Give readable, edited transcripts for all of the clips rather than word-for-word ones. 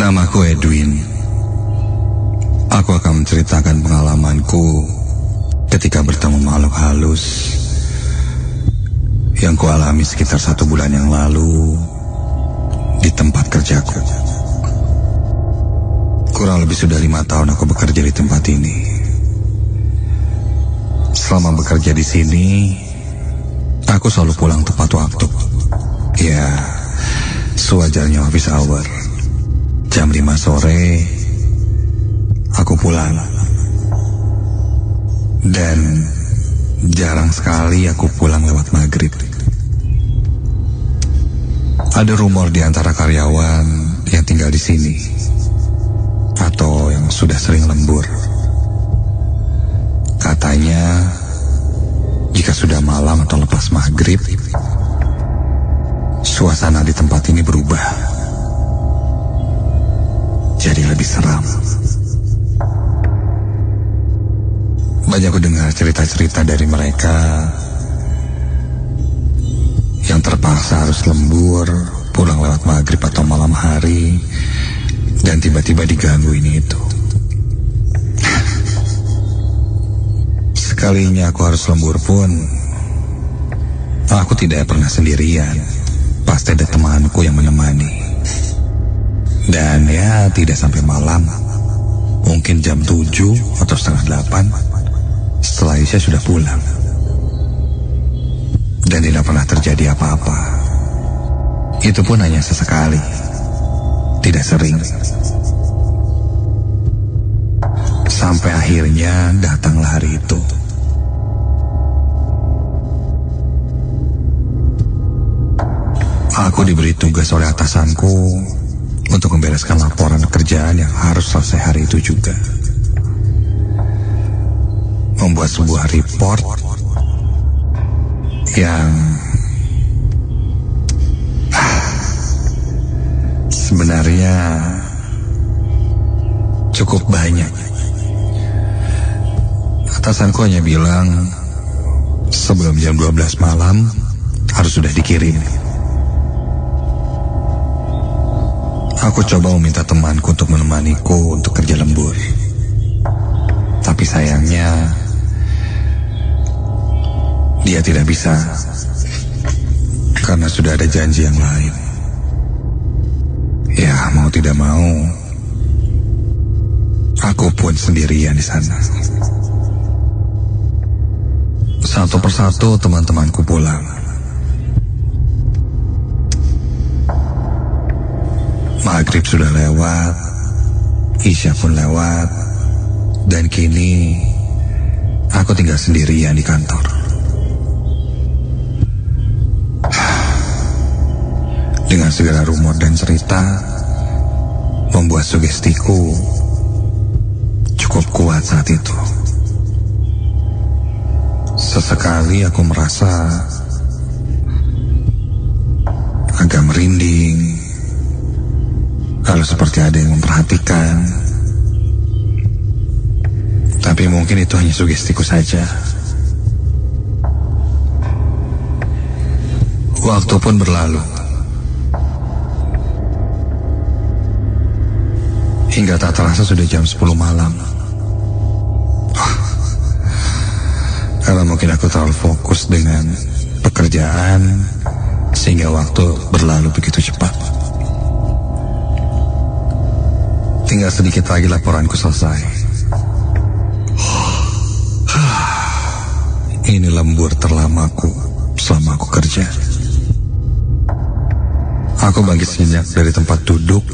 Namaku Edwin. Aku akan menceritakan pengalamanku ketika bertemu makhluk halus yang kualami sekitar 1 bulan yang lalu di tempat kerjaku. Kurang lebih sudah 5 tahun aku bekerja di tempat ini. Selama bekerja di sini, aku selalu pulang tepat waktu. Ya, sewajarnya office hour. Jam 5 sore, aku pulang. Dan jarang sekali aku pulang lewat maghrib. Ada rumor di antara karyawan yang tinggal di sini, atau yang sudah sering lembur. Katanya, jika sudah malam atau lepas maghrib, suasana di tempat ini berubah. Jadi lebih seram. Banyak aku dengar cerita-cerita dari mereka yang terpaksa harus lembur, pulang lewat maghrib atau malam hari, dan tiba-tiba diganggu ini itu. Sekalinya aku harus lembur pun, aku tidak pernah sendirian. Pasti ada temanku yang menemani. Dan ya, tidak sampai malam, mungkin jam 7 atau setengah 8, setelah Isya sudah pulang. Dan tidak pernah terjadi apa-apa. Itu pun hanya sesekali, tidak sering. Sampai akhirnya datanglah hari itu. Aku diberi tugas oleh atasanku untuk membereskan laporan kerjaan yang harus selesai hari itu juga. Membuat sebuah report yang sebenarnya cukup banyak. Atasanku hanya bilang sebelum jam 12 malam harus sudah dikirim. Aku coba meminta temanku untuk menemaniku untuk kerja lembur. Tapi sayangnya dia tidak bisa, karena sudah ada janji yang lain. Ya, mau tidak mau, aku pun sendirian di sana. Satu persatu teman-temanku pulang. Maghrib sudah lewat, Isya pun lewat, dan kini aku tinggal sendirian di kantor. Dengan segala rumor dan cerita, membuat sugestiku cukup kuat saat itu. Sesekali aku merasa agak merinding, kalau seperti ada yang memperhatikan. Tapi mungkin itu hanya sugestiku saja. Waktu pun berlalu. Hingga tak terasa sudah jam 10 malam. Karena mungkin aku terlalu fokus dengan pekerjaan, sehingga waktu berlalu begitu cepat. Tinggal sedikit lagi laporanku selesai. Ini lembur terlamaku selama aku kerja. Aku bangkit sejenak dari tempat duduk,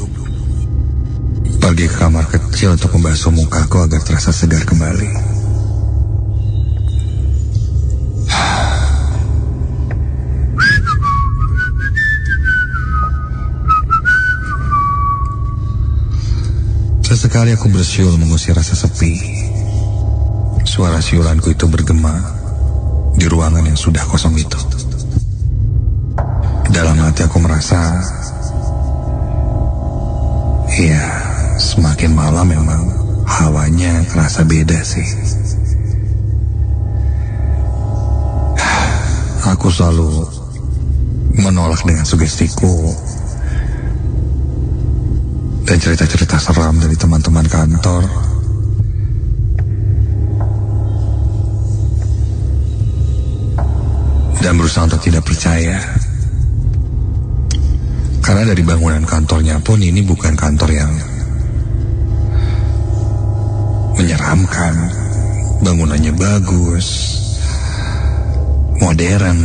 pergi ke kamar kecil untuk membasuh mukaku agar terasa segar kembali. Sesekali aku bersiul mengusir rasa sepi. Suara siulanku itu bergema di ruangan yang sudah kosong itu. Dalam hati aku merasa, ya, semakin malam memang hawanya kerasa beda sih. Aku selalu menolak dengan sugestiku dan cerita-cerita seram dari teman-teman kantor. Dan berusaha untuk tidak percaya. Karena dari bangunan kantornya pun ini bukan kantor yang menyeramkan. Bangunannya bagus, modern,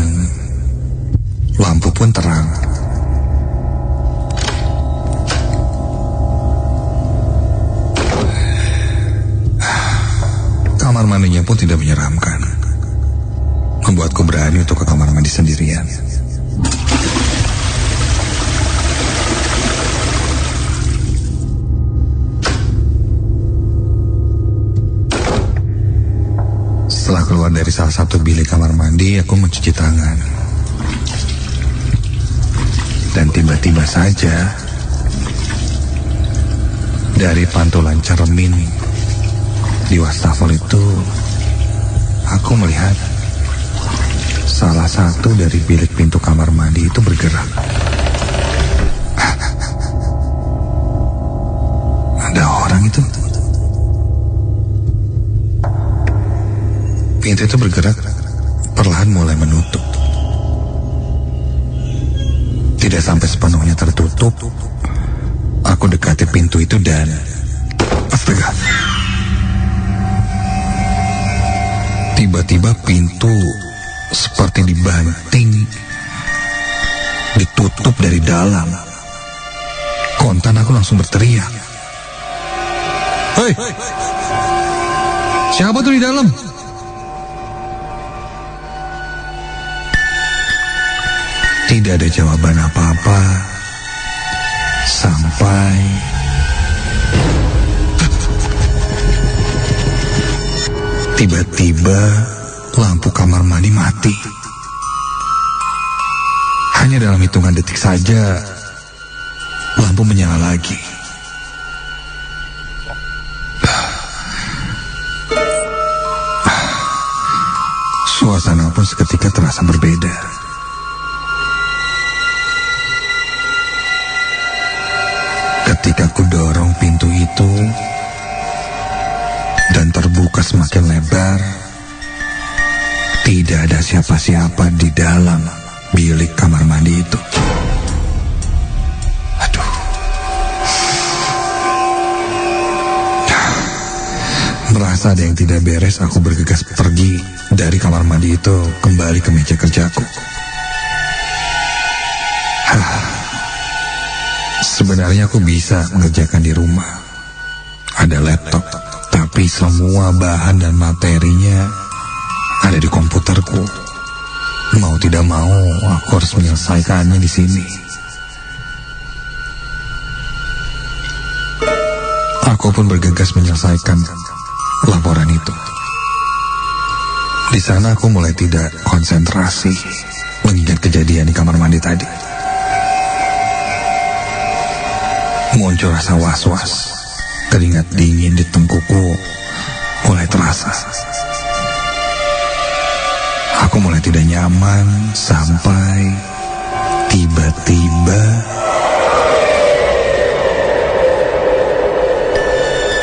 lampu pun terang. Kamar mandinya pun tidak menyeramkan, membuatku berani untuk ke kamar mandi sendirian. Setelah keluar dari salah satu bilik kamar mandi, aku mencuci tangan. Dan tiba-tiba saja, dari pantulan cermin di wastafel itu, aku melihat salah satu dari bilik pintu kamar mandi itu bergerak. Ada orang itu. Pintu itu bergerak, perlahan mulai menutup. Tidak sampai sepenuhnya tertutup, aku dekati pintu itu dan astaga, tiba-tiba pintu seperti dibanting, ditutup dari dalam. Kontan aku langsung berteriak, "Hei, siapa tuh di dalam?" Tidak ada jawaban apa-apa sampai tiba-tiba lampu kamar mandi mati. Hanya dalam hitungan detik saja lampu menyala lagi. Suasana pun seketika terasa berbeda. Ketika ku dorong pintu itu dan terbuka semakin lebar, tidak ada siapa-siapa di dalam bilik kamar mandi itu. Aduh. Merasa ada yang tidak beres, aku bergegas pergi dari kamar mandi itu kembali ke meja kerjaku. Sebenarnya aku bisa mengerjakan di rumah. Ada laptop, tapi semua bahan dan materinya ada di komputerku. Mau tidak mau, aku harus menyelesaikannya di sini. Aku pun bergegas menyelesaikan laporan itu. Di sana aku mulai tidak konsentrasi mengingat kejadian di kamar mandi tadi. Muncul rasa was-was, keringat dingin di tengkukku mulai terasa. Aku mulai tidak nyaman sampai tiba-tiba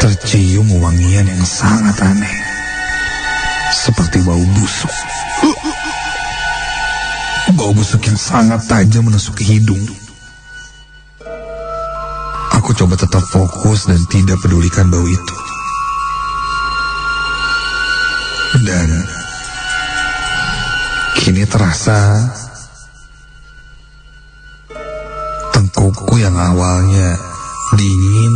tercium wangian yang sangat aneh, seperti bau busuk. Bau busuk yang sangat tajam menusuk ke hidung. Aku coba tetap fokus dan tidak pedulikan bau itu. Dan kini terasa tengkukku yang awalnya dingin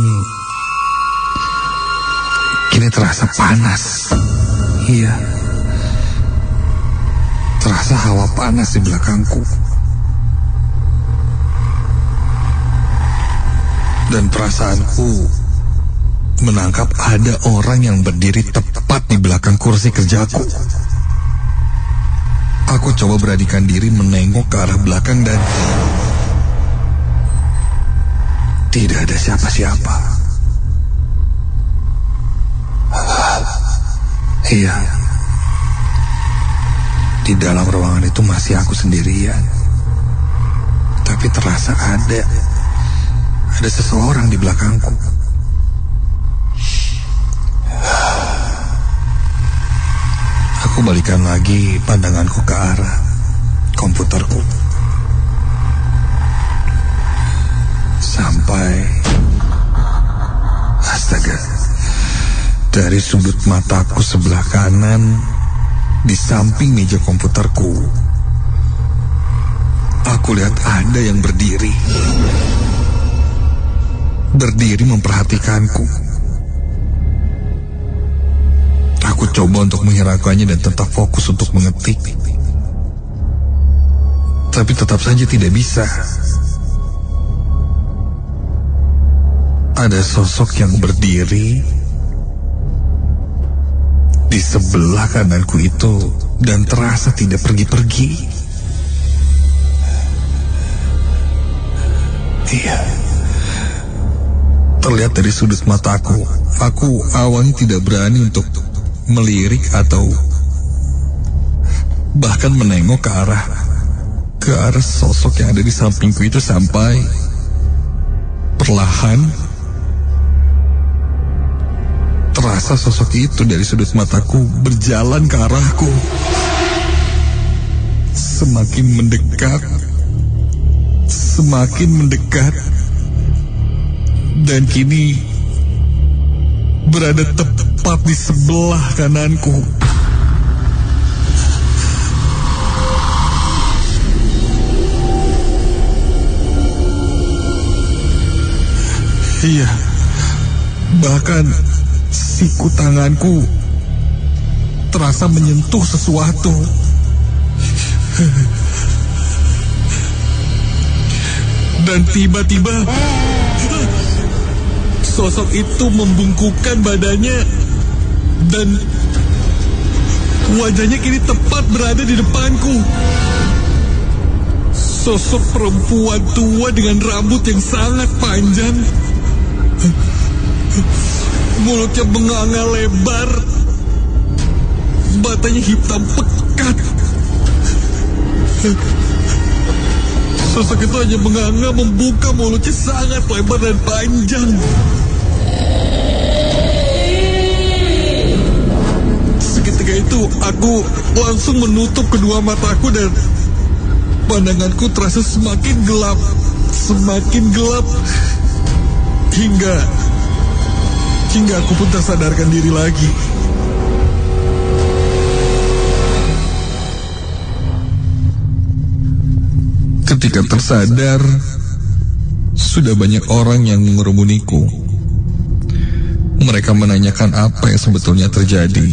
kini terasa panas. Iya, terasa hawa panas di belakangku. Dan perasaanku menangkap ada orang yang berdiri tepat di belakang kursi kerjaku. Aku coba beranikan diri menengok ke arah belakang dan tidak ada siapa-siapa. Iya, di dalam ruangan itu masih aku sendirian. Tapi terasa ada seseorang di belakangku. Aku balikan lagi pandanganku ke arah komputerku. Sampai, astaga, dari sudut mataku sebelah kanan, di samping meja komputerku, aku lihat ada yang berdiri. Berdiri memperhatikanku. Aku coba untuk menghiraukannya dan tetap fokus untuk mengetik. Tapi tetap saja tidak bisa. Ada sosok yang berdiri di sebelah kananku itu dan terasa tidak pergi-pergi. Iya. Terlihat dari sudut mataku, aku awalnya tidak berani untuk melirik atau bahkan menengok ke arah sosok yang ada di sampingku itu sampai perlahan terasa sosok itu dari sudut mataku berjalan ke arahku. Semakin mendekat, dan kini berada tepat di sebelah kananku. Iya, bahkan siku tanganku terasa menyentuh sesuatu. Dan tiba-tiba sosok itu membungkukkan badannya dan wajahnya kini tepat berada di depanku. Sosok perempuan tua dengan rambut yang sangat panjang. Mulutnya menganga lebar. Matanya hitam pekat. Sosok itu hanya menganga membuka mulutnya sangat lebar dan panjang. Seketika itu aku langsung menutup kedua mataku dan pandanganku terasa semakin gelap hingga aku pun tersadarkan diri lagi. Ketika tersadar, sudah banyak orang yang mengerumuniku. Mereka menanyakan apa yang sebetulnya terjadi.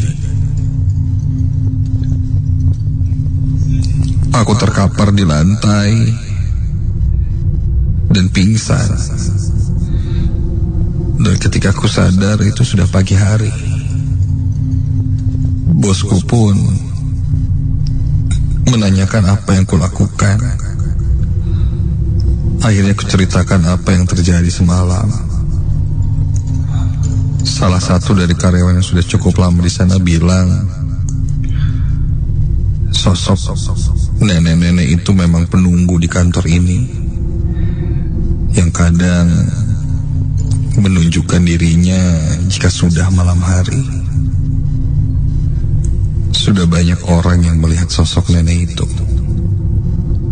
Aku terkapar di lantai dan pingsan. Dan ketika aku sadar itu sudah pagi hari. Bosku pun menanyakan apa yang kulakukan. Akhirnya aku ceritakan apa yang terjadi semalam. Salah satu dari karyawan yang sudah cukup lama di sana bilang, sosok nenek-nenek itu memang penunggu di kantor ini, yang kadang menunjukkan dirinya jika sudah malam hari. Sudah banyak orang yang melihat sosok nenek itu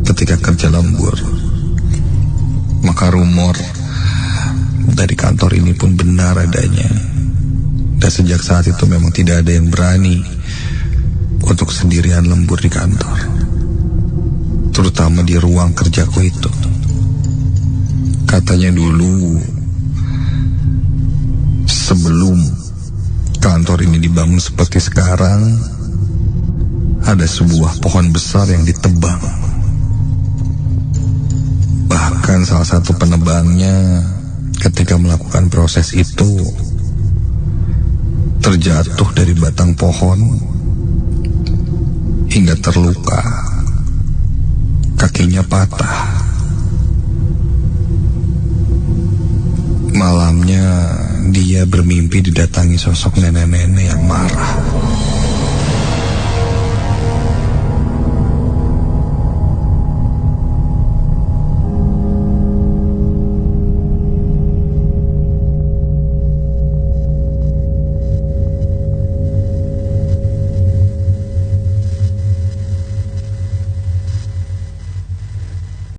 ketika kerja lembur. Maka rumor dari kantor ini pun benar adanya. Dan sejak saat itu memang tidak ada yang berani untuk sendirian lembur di kantor, terutama di ruang kerjaku itu. Katanya dulu, sebelum kantor ini dibangun seperti sekarang, ada sebuah pohon besar yang ditebang. Bahkan salah satu penebangnya ketika melakukan proses itu terjatuh dari batang pohon hingga terluka. Kakinya patah. Malamnya dia bermimpi didatangi sosok nenek-nenek yang marah.